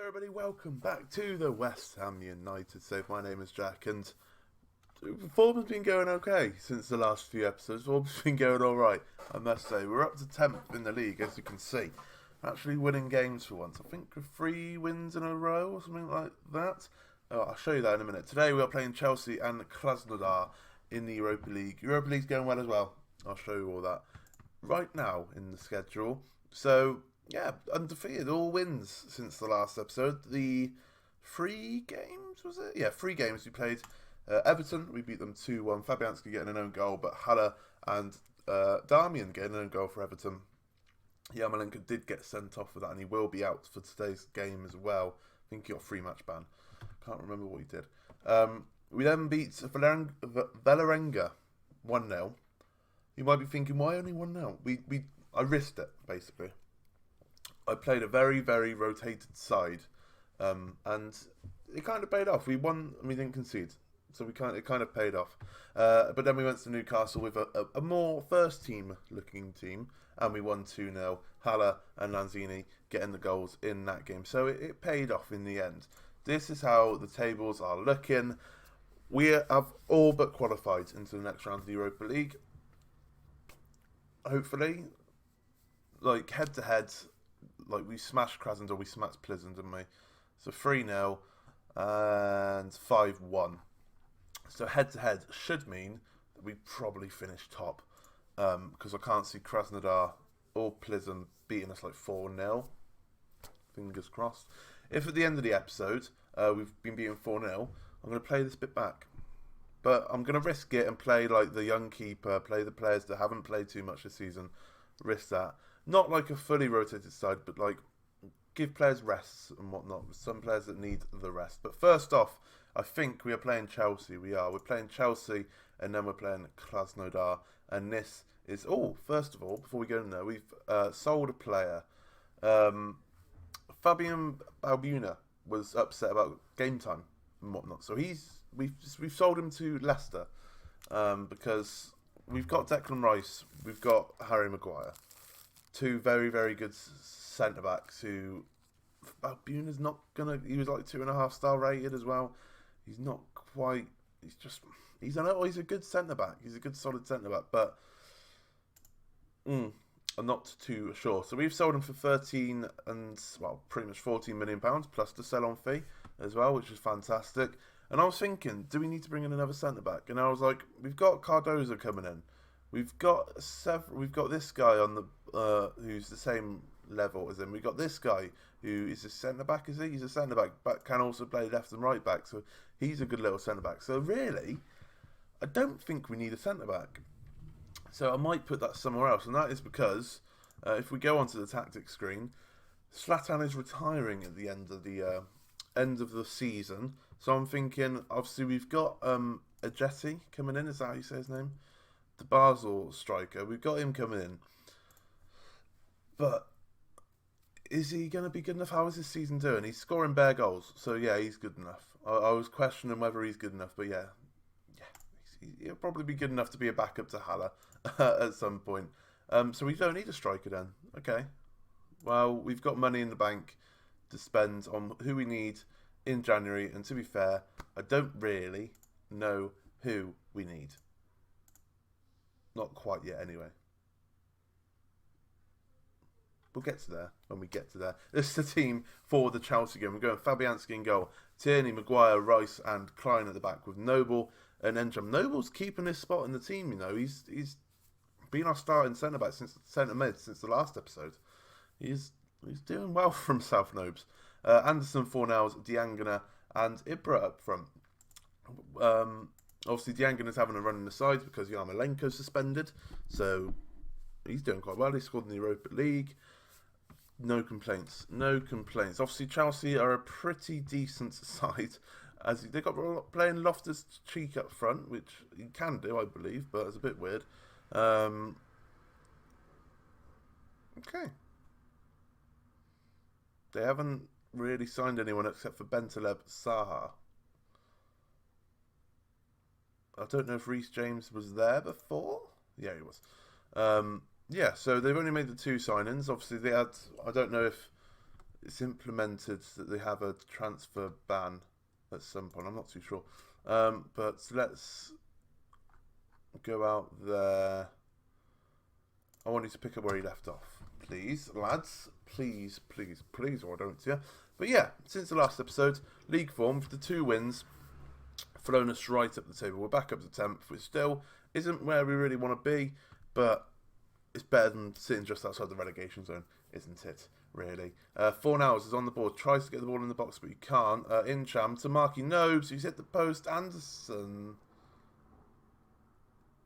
everybody, welcome back to the West Ham United Save. My name is Jack, and form has been going okay since the last few episodes. Form's been going alright, I must say. We're up to 10th in the league, as you can see. We're actually winning games for once. I think 3 wins in a row or something like that. I'll show you that in a minute. Today we are playing Chelsea and Krasnodar in the Europa League. Europa League's going well as well. I'll show you all that right now in the schedule. So, yeah, undefeated, all wins since the last episode. The 3 games, was it? Yeah, 3 games we played. Everton, we beat them 2-1. Fabianski getting an own goal, but Haller and Darmian getting an own goal for Everton. Yarmolenko did get sent off for that, and he will be out for today's game as well. I think he got a 3-match ban. Can't remember what he did. We then beat Valerenga 1-0. You might be thinking, why only 1-0? I risked it, basically. I played a very, very rotated side, and it kind of paid off. We won and we didn't concede, so it kind of paid off. But then we went to Newcastle with a more first-team looking team, and we won 2-0. Haller and Lanzini getting the goals in that game, so it paid off in the end. This is how the tables are looking. We have all but qualified into the next round of the Europa League. Hopefully, like head-to-head. Like, we smashed Krasnodar, we smashed Pleasant, didn't we? So 3-0 and 5-1. So head-to-head should mean that we probably finish top. Because I can't see Krasnodar or Pleasant beating us like 4-0. Fingers crossed. If at the end of the episode we've been beaten 4-0, I'm going to play this bit back. But I'm going to risk it and play like the young keeper, play the players that haven't played too much this season. Risk that. Not like a fully rotated side, but like give players rests and whatnot. Some players that need the rest. But first off, I think we are playing Chelsea. We're playing Chelsea, and then we're playing Krasnodar. And this is first of all, before we go in there, we've sold a player. Fabian Balbuna was upset about game time and whatnot. So we've sold him to Leicester because we've got Declan Rice, we've got Harry Maguire. 2 very, very good centre-backs who... Balbuna's not going to... He was like 2.5-star rated as well. He's not quite... He's a good centre-back. He's a good, solid centre-back, but... I'm not too sure. So we've sold him for 13 and... Well, pretty much £14 million plus the sell-on fee as well, which is fantastic. And I was thinking, do we need to bring in another centre-back? And I was like, we've got Cardozo coming in. We've got this guy on the who's the same level as him. We've got this guy who is a centre back. Is he? He's a centre back, but can also play left and right back. So he's a good little centre back. So really, I don't think we need a centre back. So I might put that somewhere else, and that is because if we go onto the tactics screen, Zlatan is retiring at the end of the season. So I'm thinking, obviously we've got Ajeti coming in. Is that how you say his name? The Basel striker. We've got him coming in. But is he going to be good enough? How is his season doing? He's scoring bare goals. So, yeah, he's good enough. I was questioning whether he's good enough. But, yeah he'll probably be good enough to be a backup to Haller at some point. So we don't need a striker then. Okay. Well, we've got money in the bank to spend on who we need in January. And to be fair, I don't really know who we need. Not quite yet, anyway. We'll get to there when we get to there. This is the team for the Chelsea game. We're going Fabianski in goal, Tierney, Maguire, Rice, and Klein at the back with Noble and Endram. Noble's keeping his spot in the team. You know, he's been our starting centre back centre mid since the last episode. He's doing well for himself, Nobes. Anderson, Fornells, Diangana, and Ibra up front. Obviously, Diangana's having a run in the sides because Yarmolenko's suspended. So, he's doing quite well. He scored in the Europa League. No complaints. No complaints. Obviously, Chelsea are a pretty decent side. As they got playing Loftus-Cheek up front, which he can do, I believe, but it's a bit weird. Okay. They haven't really signed anyone except for Bentaleb Saha. I don't know if Reece James was there before. Yeah, he was. Yeah, so they've only made the 2 signings. Obviously, they had... I don't know if it's implemented that they have a transfer ban at some point. I'm not too sure. But let's go out there. I want you to pick up where he left off. Please, lads. Please, please, please, why don't you? But yeah, since the last episode, league form, the 2 wins, flown us right up the table. We're back up to 10th, which still isn't where we really want to be, but it's better than sitting just outside the relegation zone, isn't it? Really. Fornals is on the board, tries to get the ball in the box, but he can't. Incham to Marky Nobes, who's hit the post. Anderson.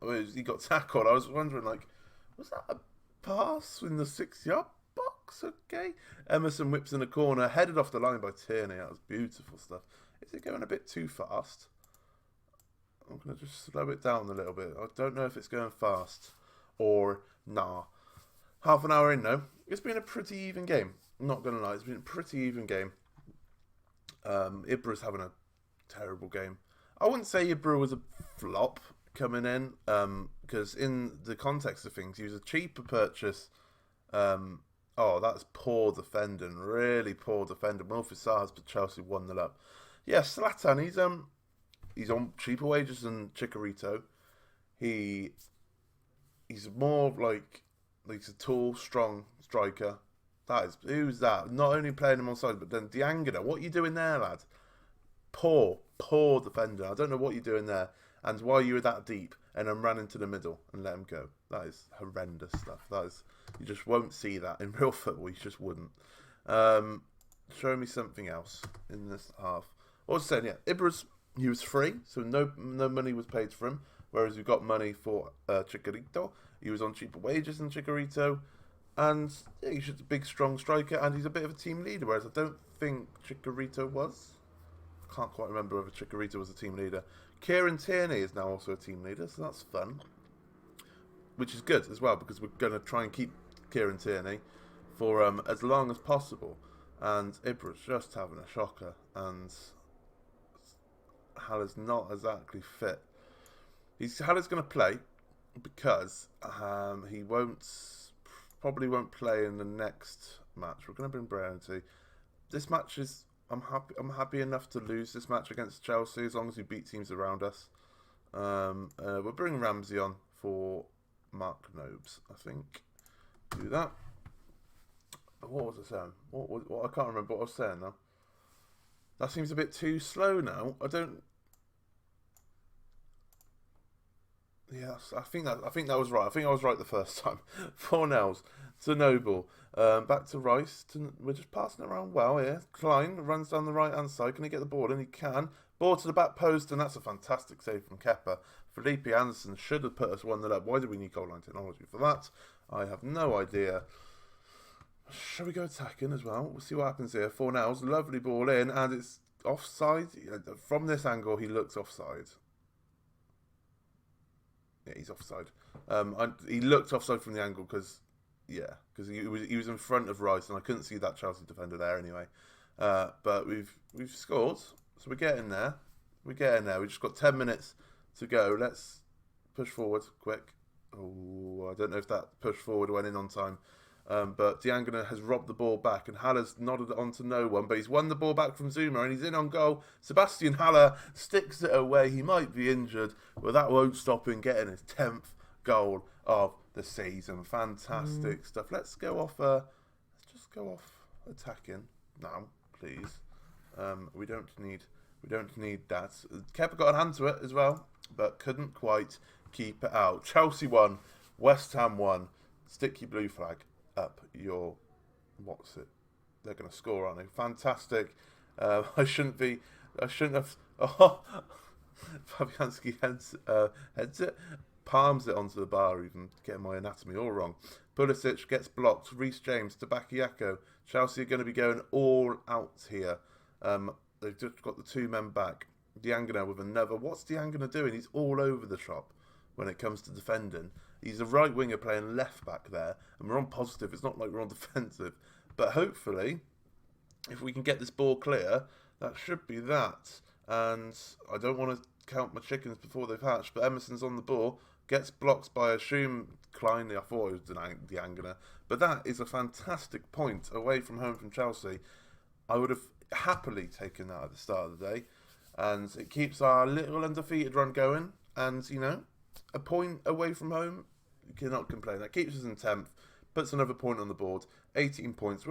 Oh, he got tackled. I was wondering, like, was that a pass in the 6-yard box? Okay. Emerson whips in the corner, headed off the line by Tierney. That was beautiful stuff. Is it going a bit too fast? I'm going to just slow it down a little bit. I don't know if it's going fast or nah. Half an hour in though. It's been a pretty even game. I'm not going to lie, it's been a pretty even game. Ibra's having a terrible game. I wouldn't say Ibra was a flop coming in, because in the context of things, he was a cheaper purchase. Oh, that's poor defending. Really poor defending. Wilfried Zaha, but Chelsea 1-0 up. Yeah, Zlatan, he's on cheaper wages than Chicharito. He's more like he's a tall, strong striker. Who's that? Not only playing him on side, but then Diangana. What are you doing there, lad? Poor defender. I don't know what you're doing there, and why you were that deep and then ran into the middle and let him go. That is horrendous stuff. You just won't see that in real football. You just wouldn't. Show me something else in this half. What was I saying? Yeah, he was free, so no money was paid for him. Whereas we got money for Chicharito. He was on cheaper wages than Chicharito. And yeah, he's just a big, strong striker. And he's a bit of a team leader. Whereas I don't think Chicharito was. I can't quite remember whether Chicharito was a team leader. Kieran Tierney is now also a team leader. So that's fun. Which is good as well. Because we're going to try and keep Kieran Tierney for as long as possible. And Ibra's just having a shocker. And Haller's not exactly fit. Haller's going to play because he probably won't play in the next match. We're going to bring Brown to. This match is I'm happy enough to lose this match against Chelsea as long as we beat teams around us. We'll bring Ramsey on for Mark Nobes, I think. Do that. What was I saying? What I can't remember what I was saying now. That seems a bit too slow now. Yes, I think that was right. I think I was right the first time. 4-0 to Noble. Back to Rice. We're just passing it around well here. Klein runs down the right-hand side. Can he get the ball? And he can. Ball to the back post, and that's a fantastic save from Kepa. Felipe Anderson should have put us 1-0 up. Why do we need goal line technology for that? I have no idea. Shall we go attacking as well? We'll see what happens here. 4-0. Lovely ball in, and it's offside. From this angle, he looks offside. Yeah, he's offside. He looked offside from the angle because he was in front of Rice, and I couldn't see that Chelsea defender there anyway. But we've scored, so we're getting there. We've just got 10 minutes to go. Let's push forward quick. Oh, I don't know if that push forward went in on time. But Diangana has robbed the ball back, and Haller's nodded it on to no one, but he's won the ball back from Zuma, and he's in on goal. Sebastian Haller sticks it away. He might be injured, but that won't stop him getting his 10th goal of the season. Fantastic stuff. Let's just go off attacking now, please. We don't need that. Kepa got a hand to it as well, but couldn't quite keep it out. Chelsea won, West Ham won. Stick your blue flag up your, what's it? They're going to score, aren't they? Fantastic. I shouldn't have. Oh, Fabianski heads it, palms it onto the bar, even getting my anatomy all wrong. Pulisic gets blocked. Reece James to Bakayoko. Chelsea are going to be going all out here. They've just got the 2 men back. Diangana with another. What's Diangana doing? He's all over the shop when it comes to defending. He's a right winger playing left back there, and we're on positive. It's not like we're on defensive. But hopefully, if we can get this ball clear, that should be that. And I don't want to count my chickens before they've hatched, but Emerson's on the ball, gets blocked by, I assume, Klein. I thought it was Diangana. But that is a fantastic point away from home from Chelsea. I would have happily taken that at the start of the day. And it keeps our little undefeated run going. And, you know, a point away from home, you cannot complain. That keeps us in 10th, puts another point on the board. 18 points.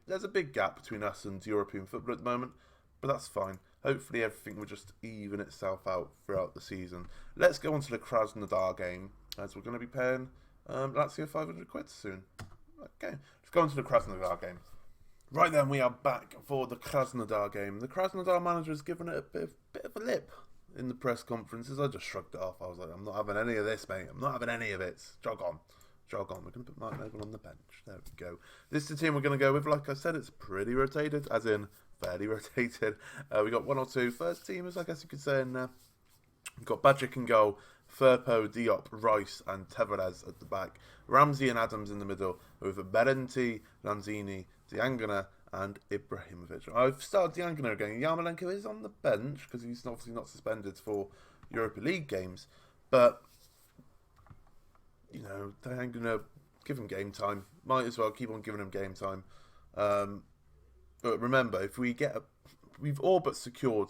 There's a big gap between us and European football at the moment, but that's fine. Hopefully everything will just even itself out throughout the season. Let's go on to the Krasnodar game, as we're going to be paying Lazio 500 quid soon. Okay, let's go on to the Krasnodar game. Right then, we are back for the Krasnodar game. The Krasnodar manager has given it a bit of a lip in the press conferences. I just shrugged it off. I was like, I'm not having any of this, mate. I'm not having any of it. Jog on. We're going to put Mark Noble on the bench. There we go. This is the team we're going to go with. Like I said, it's pretty rotated, as in fairly rotated. We got one or two first teamers, I guess you could say, in there. We've got Bajic in goal, Firpo, Diop, Rice, and Tavares at the back. Ramsey and Adams in the middle, with Berenti, Lanzini, Diangana, and Ibrahimovic. I've started Diangana again. Yarmolenko is on the bench, because he's obviously not suspended for Europa League games. But, you know, Diangana, give him game time. Might as well keep on giving him game time. But remember, if we get we've all but secured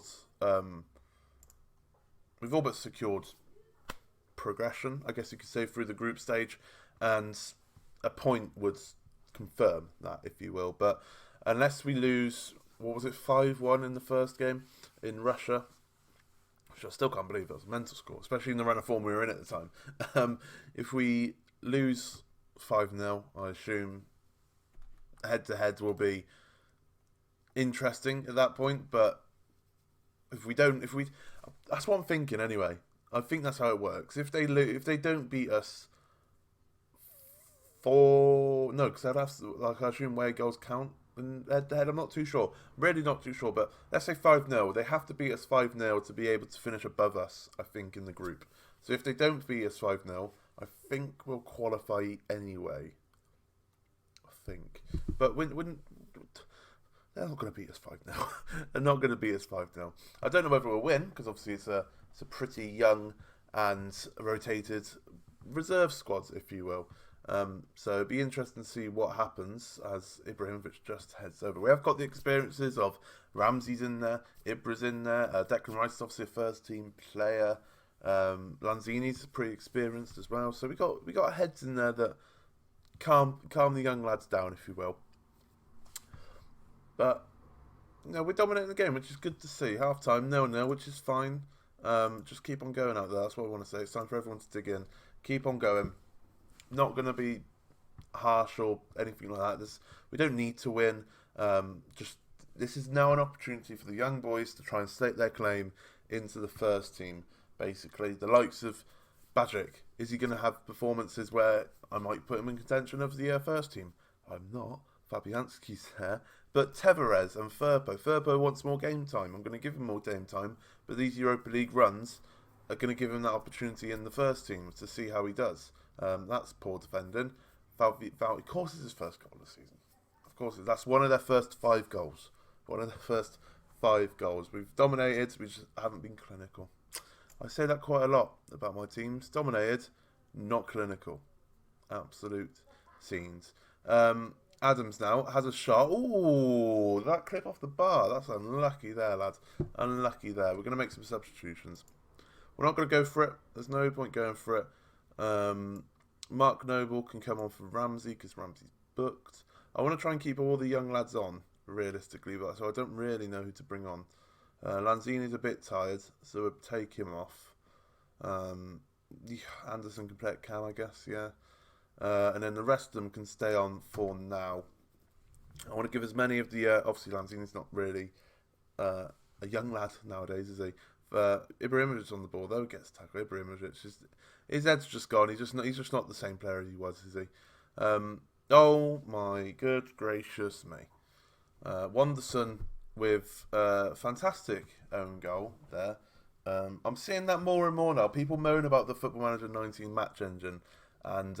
progression, I guess you could say, through the group stage, and a point would confirm that, if you will. But unless we lose, what was it, 5-1 in the first game in Russia, which I still can't believe, that was a mental score, especially in the run of form we were in at the time. If we lose 5-0, I assume head-to-head will be interesting at that point. But if we that's what I'm thinking anyway. I think that's how it works. If they don't beat us because I'd have to, I assume away goals count and head-to-head. I'm not too sure. I'm really not too sure. But let's say 5-0. They have to beat us 5-0 to be able to finish above us, I think, in the group. So if they don't beat us 5-0, I think we'll qualify anyway. I think. But when they're not going to beat us 5-0. They're not going to beat us 5-0. I don't know whether we'll win, because obviously it's a pretty young and rotated reserve squad, if you will. So it'd be interesting to see what happens as Ibrahimovic just heads over. We have got the experiences of Ramsey's in there, Ibra's in there, Declan Rice is obviously a first team player. Lanzini's pretty experienced as well. So we got heads in there that calm the young lads down, if you will. But you know, we're dominating the game, which is good to see. Half time, 0-0, which is fine. Just keep on going out there. That's what I want to say. It's time for everyone to dig in. Keep on going. Not going to be harsh or anything like that. We don't need to win. This is now an opportunity for the young boys to try and stake their claim into the first team. Basically, the likes of Bajic. Is he going to have performances where I might put him in contention of the first team? I'm not. Fabianski's there. But Tavares and Firpo wants more game time. I'm going to give him more game time. But these Europa League runs are going to give him that opportunity in the first team to see how he does. That's poor defending. Of course, it's his first goal of the season. Of course, that's one of their first 5 goals. We've dominated. We just haven't been clinical. I say that quite a lot about my teams. Dominated, not clinical. Absolute scenes. Adams now has a shot. Ooh, that clip off the bar. That's unlucky there, lads. Unlucky there. We're going to make some substitutions. We're not going to go for it. There's no point going for it. Mark Noble can come on for Ramsey because Ramsey's booked. I want to try and keep all the young lads on, realistically, but so I don't really know who to bring on. Lanzini's a bit tired, so we'll take him off. Anderson can play at Cam, I guess, yeah. And then the rest of them can stay on for now. I want to give as many of the... obviously, Lanzini's not really a young lad nowadays, is he? Ibrahimovic on the ball, though, gets tackled. Ibrahimovic, his head's just gone. He's just not the same player as he was, is he? Oh, my good gracious me. Wanderson with fantastic own goal there. I'm seeing that more and more now. People moan about the Football Manager 19 match engine and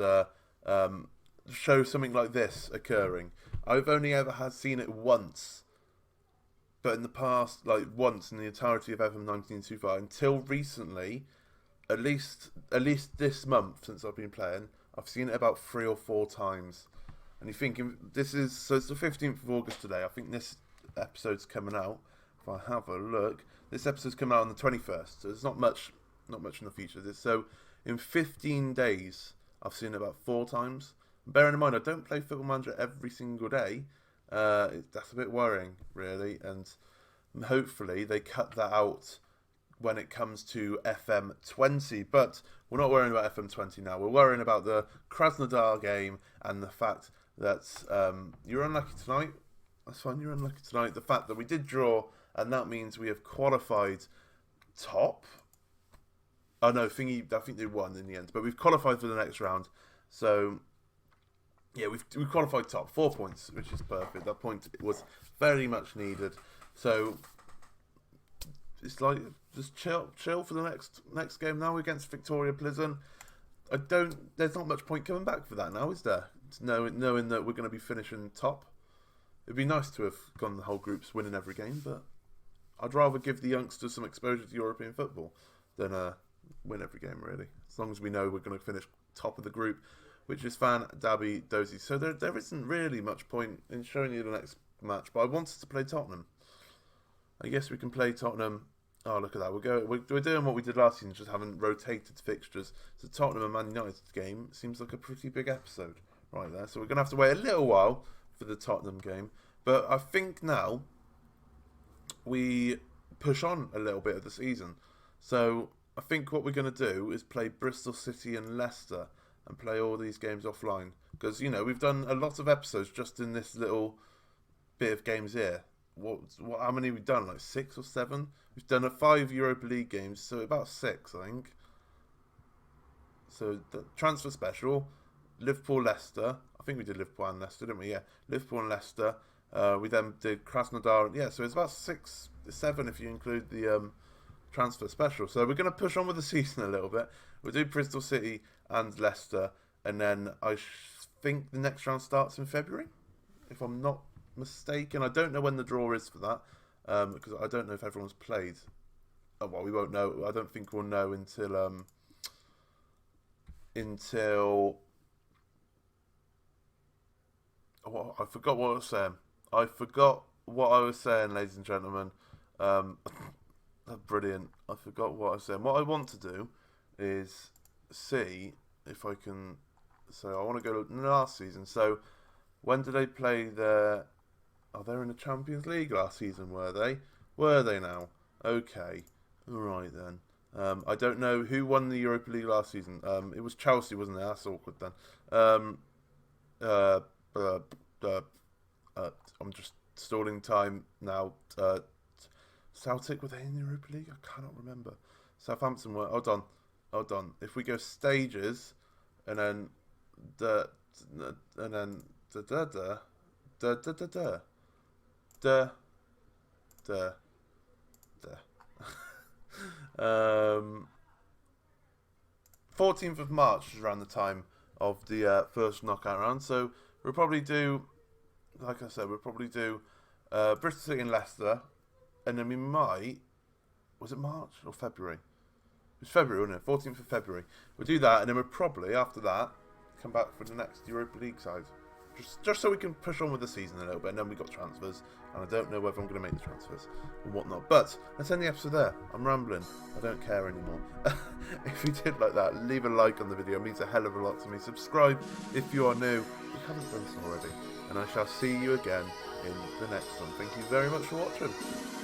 show something like this occurring. I've only ever seen it once, but in the past, like once in the entirety of FM19 so far, until recently, at least this month since I've been playing, I've seen it about 3 or 4 times. And you're thinking, so it's the 15th of August today. I think this episode's coming out. If I have a look, this episode's coming out on the 21st. So there's not much in the future. So in 15 days, I've seen it about 4 times. Bearing in mind, I don't play Football Manager every single day. That's a bit worrying, really. And hopefully they cut that out when it comes to FM20. But we're not worrying about FM20 now. We're worrying about the Krasnodar game and the fact that you're unlucky tonight. That's fine, you're unlucky tonight. The fact that we did draw, and that means we have qualified top. Oh no, I think they won in the end, but we've qualified for the next round. So yeah, we've qualified top, 4 points, which is perfect. That point was very much needed. So it's like just chill for the next game now against Victoria Pleasant. There's not much point coming back for that now, is there? Knowing that we're going to be finishing top. It'd be nice to have gone the whole groups winning every game, but I'd rather give the youngsters some exposure to European football than win every game, really. As long as we know we're going to finish top of the group, which is Fan, Dabby, Dozy. So there isn't really much point in showing you the next match, but I wanted to play Tottenham. I guess we can play Tottenham. Oh, look at that. We're doing what we did last season, just having rotated fixtures. So Tottenham and Man United game seems like a pretty big episode right there. So we're going to have to wait a little while for the Tottenham game. But I think now we push on a little bit of the season. So I think what we're going to do is play Bristol City and Leicester and play all these games offline. Because, we've done a lot of episodes just in this little bit of games here. How many have we done? Like 6 or 7? We've done 5 Europa League games, so about 6, I think. So the transfer special, Liverpool, Leicester. I think we did Liverpool and Leicester, didn't we? Yeah, Liverpool and Leicester. We then did Krasnodar. Yeah, so it's about 6, 7 if you include the transfer special. So we're going to push on with the season a little bit. We'll do Bristol City and Leicester, and then I think the next round starts in February, if I'm not mistaken. I don't know when the draw is for that, because I don't know if everyone's played. Oh, well, we won't know. I don't think we'll know until oh, I forgot what I was saying. Ladies and gentlemen. Brilliant. I forgot what I was saying. What I want to do is see if I can. So I want to go to last season. So when did they play their? Oh, they're in the Champions League last season, were they? Were they now? Okay. All right then. I don't know who won the Europa League last season. It was Chelsea, wasn't it? That's awkward then. I'm just stalling time now. Celtic, were they in the Europa League? I cannot remember. Southampton were. Hold on. If we go stages, and then da 14th of March is around the time of the first knockout round. So we'll probably do, like I said, Bristol City and Leicester, and then we might. Was it March or February? It was February, wasn't it? 14th of February. We'll do that, and then we'll probably after that come back for the next Europa League side. Just so we can push on with the season a little bit, and then we got transfers, and I don't know whether I'm going to make the transfers and whatnot. But let's end the episode there. I'm rambling. I don't care anymore. If you did like that, leave a like on the video. It means a hell of a lot to me. Subscribe if you are new. You haven't done so already. And I shall see you again in the next one. Thank you very much for watching.